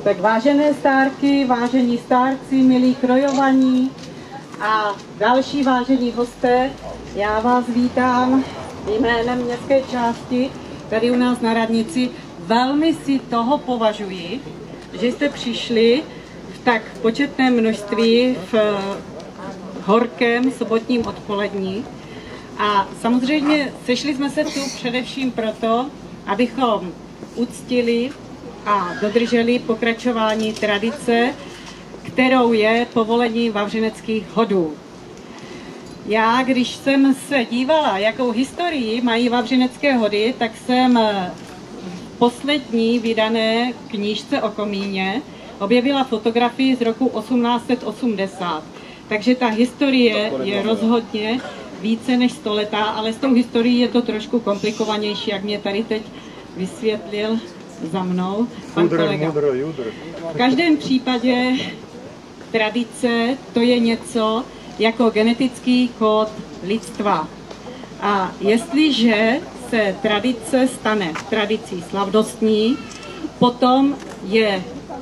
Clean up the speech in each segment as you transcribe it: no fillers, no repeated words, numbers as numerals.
Tak vážené stárky, vážení stárci, milí krojovaní a další vážení hosté, já vás vítám jménem městské části tady u nás na radnici. Velmi si toho považuji, že jste přišli v tak početném množství v horkém sobotním odpolední. A samozřejmě sešli jsme se tu především proto, abychom uctili a dodrželi pokračování tradice, kterou je povolení vavřineckých hodů. Já, když jsem se dívala, jakou historii mají vavřinecké hody, tak jsem v poslední vydané knížce o komíně objevila fotografii z roku 1880. Takže ta historie je rozhodně více než 100 letá, ale s tou historií je to trošku komplikovanější, jak mě tady teď vysvětlil za mnou pan kolega. V každém případě tradice to je něco jako genetický kód lidstva. A jestliže se tradice stane tradicí slavnostní,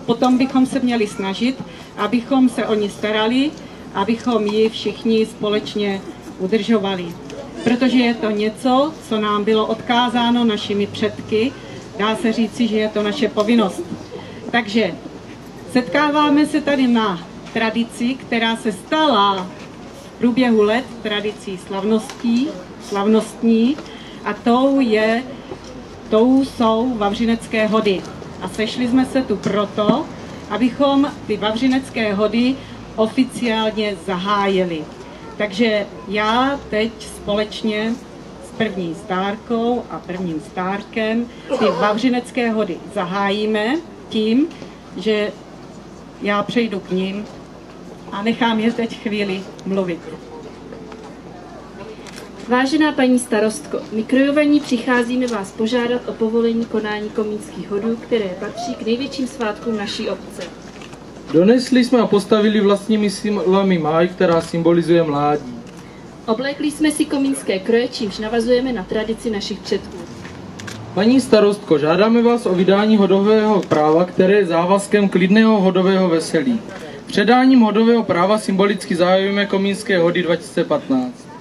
potom bychom se měli snažit, abychom se o ní starali, abychom ji všichni společně udržovali. Protože je to něco, co nám bylo odkázáno našimi předky, dá se říci, že je to naše povinnost. Takže setkáváme se tady na tradici, která se stala v průběhu let tradicí slavnostní a tou jsou vavřinecké hody. A sešli jsme se tu proto, abychom ty vavřinecké hody oficiálně zahájili. Takže já teď společně s první stárkou a prvním stárkem ty vavřinecké hody zahájíme tím, že já přejdu k nim a nechám je teď chvíli mluvit. Vážená paní starostko, my krojovaní přicházíme vás požádat o povolení konání komínských hodů, které patří k největším svátkům naší obce. Donesli jsme a postavili vlastními silami máj, která symbolizuje mládí. Oblékli jsme si komínské kroje, čímž navazujeme na tradici našich předků. Paní starostko, žádáme vás o vydání hodového práva, které je závazkem klidného hodového veselí. Předáním hodového práva symbolicky zahajujeme komínské hody 2015.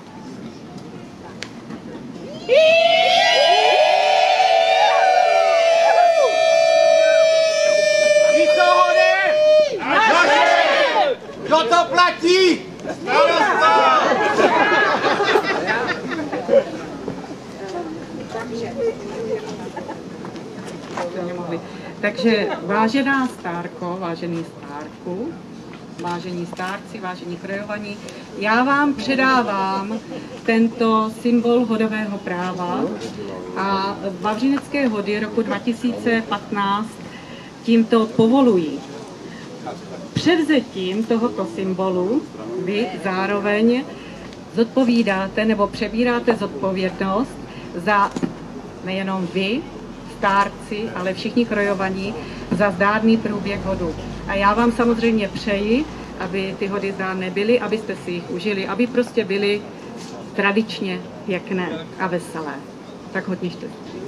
Kdo to platí? Takže vážená stárko, vážený stárku, vážení stárci, vážení krojovaní, já vám předávám tento symbol hodového práva a vavřinecké hody roku 2015 tímto povolují. Převzetím tohoto symbolu vy zároveň zodpovídáte nebo přebíráte zodpovědnost za nejenom vy, stárci, ale všichni krojovaní, za zdárný průběh hodu. A já vám samozřejmě přeji, aby ty hody zdárné byly, abyste si jich užili, aby prostě byly tradičně pěkné a veselé. Tak hodně štěstí.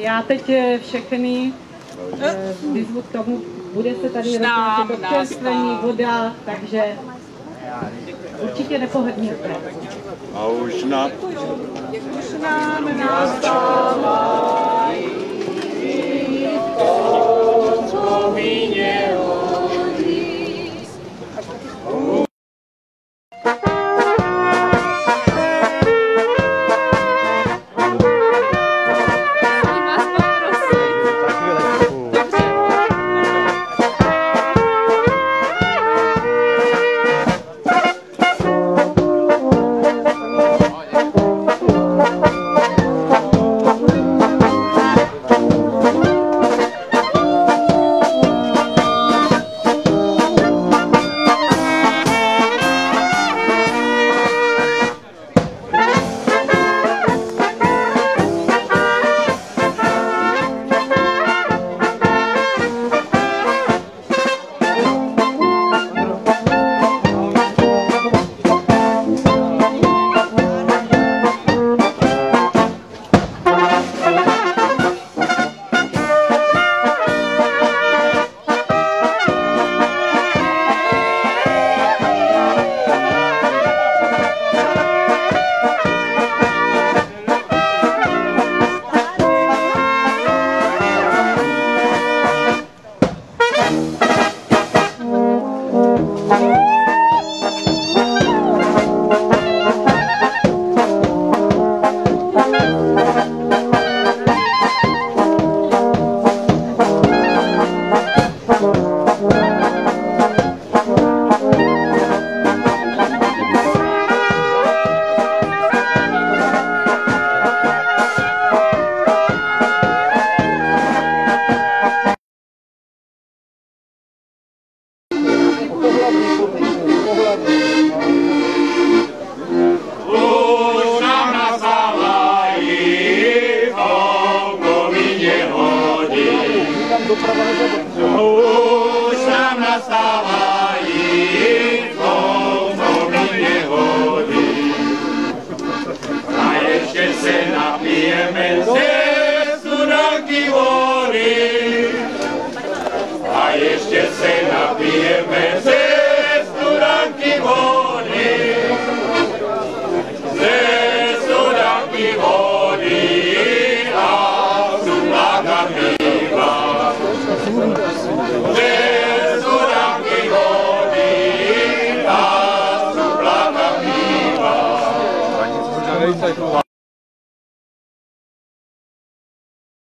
Já teď všechny vyzvu k tomu, bude se tady rozhodnout občerstvení, voda, takže určitě nepohodněte. A už nám nastávají to, co minelo. Už nám nastává